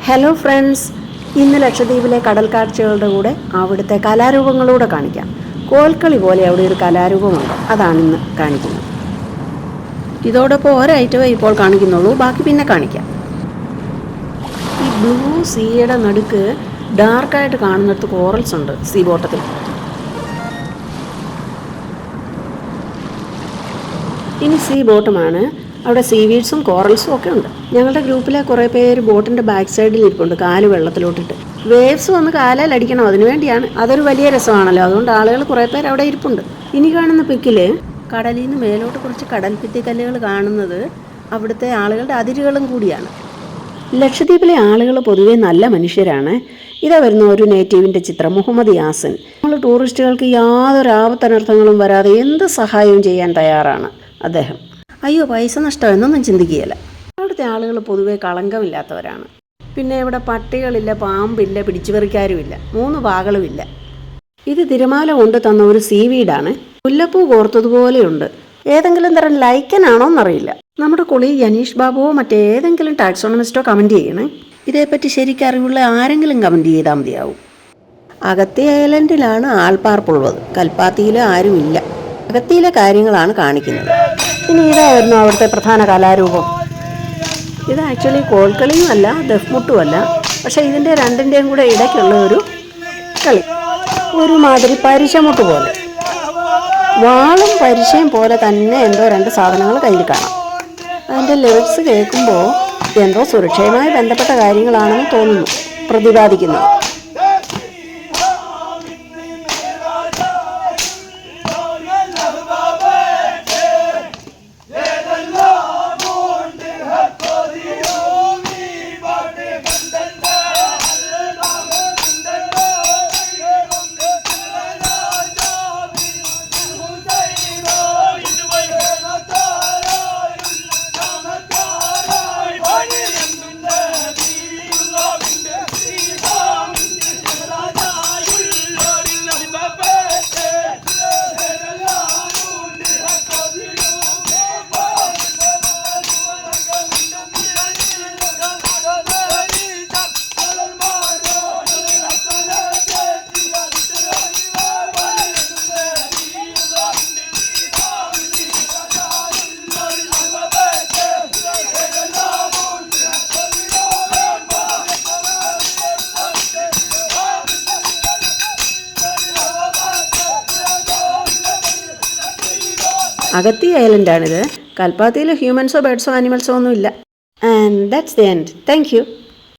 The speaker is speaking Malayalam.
ഹലോ ഫ്രണ്ട്സ്, ഇന്ന് ലക്ഷദ്വീപിലെ കടൽ കാഴ്ചകളുടെ കൂടെ അവിടുത്തെ കലാരൂപങ്ങളൂടെ കാണിക്കാം. കോൽക്കളി പോലെ അവിടെ ഒരു കലാരൂപമുണ്ട്, അതാണിന്ന് കാണിക്കുന്നത്. ഇതോടൊപ്പം ഒരൈറ്റമേ ഇപ്പോൾ കാണിക്കുന്നുള്ളൂ, ബാക്കി പിന്നെ കാണിക്കാം. ഈ ബ്ലൂ സീയുടെ നടുക്ക് ഡാർക്കായിട്ട് കാണുന്നിടത്ത് കോറൽസ് ഉണ്ട് സീ ബോട്ടത്തിൽ. ഇനി സീ ബോട്ടുമാണ്. അവിടെ സീവീഡ്സും കോറൽസും ഒക്കെ ഉണ്ട്. ഞങ്ങളുടെ ഗ്രൂപ്പിലെ കുറേ പേര് ബോട്ടിൻ്റെ ബാക്ക് സൈഡിൽ ഇരിപ്പുണ്ട്, കാല് വെള്ളത്തിലോട്ടിട്ട്. വേവ്സ് വന്ന് കാലിൽ അടിക്കണം, അതിനു വേണ്ടിയാണ്. അതൊരു വലിയ രസമാണല്ലോ, അതുകൊണ്ട് ആളുകൾ കുറേ പേര് അവിടെ ഇരിപ്പുണ്ട്. ഇനി കാണുന്ന പിക്കിൽ കടലിൽ നിന്ന് മേലോട്ട് കുറച്ച് കടൽഭിത്തിക്കല്ലുകൾ കാണുന്നത് അവിടുത്തെ ആളുകളുടെ അതിരുകളും കൂടിയാണ്. ലക്ഷദ്വീപിലെ ആളുകൾ പൊതുവെ നല്ല മനുഷ്യരാണ്. ഇതാ വരുന്ന ഒരു നേറ്റീവിൻ്റെ ചിത്രം, മുഹമ്മദ് യാസിൻ. നമ്മൾ ടൂറിസ്റ്റുകൾക്ക് യാതൊരു ആപത്തനർത്ഥങ്ങളും വരാതെ എന്ത് സഹായവും ചെയ്യാൻ തയ്യാറാണ് അദ്ദേഹം. അയ്യോ പൈസ നഷ്ടമെന്നൊന്നും ചിന്തിക്കുകയില്ല. അവിടുത്തെ ആളുകൾ പൊതുവെ കളങ്കമില്ലാത്തവരാണ്. പിന്നെ ഇവിടെ പട്ടികളില്ല, പാമ്പില്ല, പിടിച്ചുപറിക്കാരുമില്ല, 3 പാകളുമില്ല. ഇത് തിരമാല കൊണ്ട് തന്ന ഒരു സീവീഡാണ്. മുല്ലപ്പൂ കോർത്തതുപോലെയുണ്ട്. ഏതെങ്കിലും തരം ലൈക്കനാണോന്നറിയില്ല. നമ്മുടെ കുളി ജനീഷ് ബാബുവോ മറ്റേതെങ്കിലും ടാക്സോണമിസ്റ്റോ കമൻറ്റ് ചെയ്യണേ. ഇതേപ്പറ്റി ശരിക്കും അറിവുള്ള ആരെങ്കിലും കമൻറ്റ് ചെയ്താൽ മതിയാവും. അഗത്തി ഐലൻഡിലാണ് ആൾപ്പാർപ്പുള്ളത്, കൽപ്പാത്തിയിൽ ആരുമില്ല. അഗത്തിയിലെ കാര്യങ്ങളാണ് കാണിക്കുന്നത്. ഇനി ഇതായിരുന്നു അവിടുത്തെ പ്രധാന കലാരൂപം. ഇത് ആക്ച്വലി കോൽക്കളിയും അല്ല, ദഫ്മുട്ടും അല്ല, പക്ഷേ ഇതിൻ്റെ രണ്ടിൻ്റെയും കൂടെ ഇടയ്ക്കുള്ള ഒരു കളി, ഒരുമാതിരി പരിശമുട്ട് പോലെ. വാളും പരിശയും പോലെ തന്നെ എന്തോ 2 സാധനങ്ങൾ കയ്യിൽ കാണാം. അതിൻ്റെ ലിറിക്സ് കേൾക്കുമ്പോൾ എന്തോ സുരക്ഷയുമായി ബന്ധപ്പെട്ട കാര്യങ്ങളാണെന്ന് തോന്നുന്നു പ്രതിപാദിക്കുന്നത്. അഗത്തി ഐലൻഡാണിത്. കൽപ്പാത്തിയിൽ ഹ്യൂമൻസോ ബേഡ്സോ ആനിമൽസോ ഒന്നുമില്ല. And that's the end. Thank you.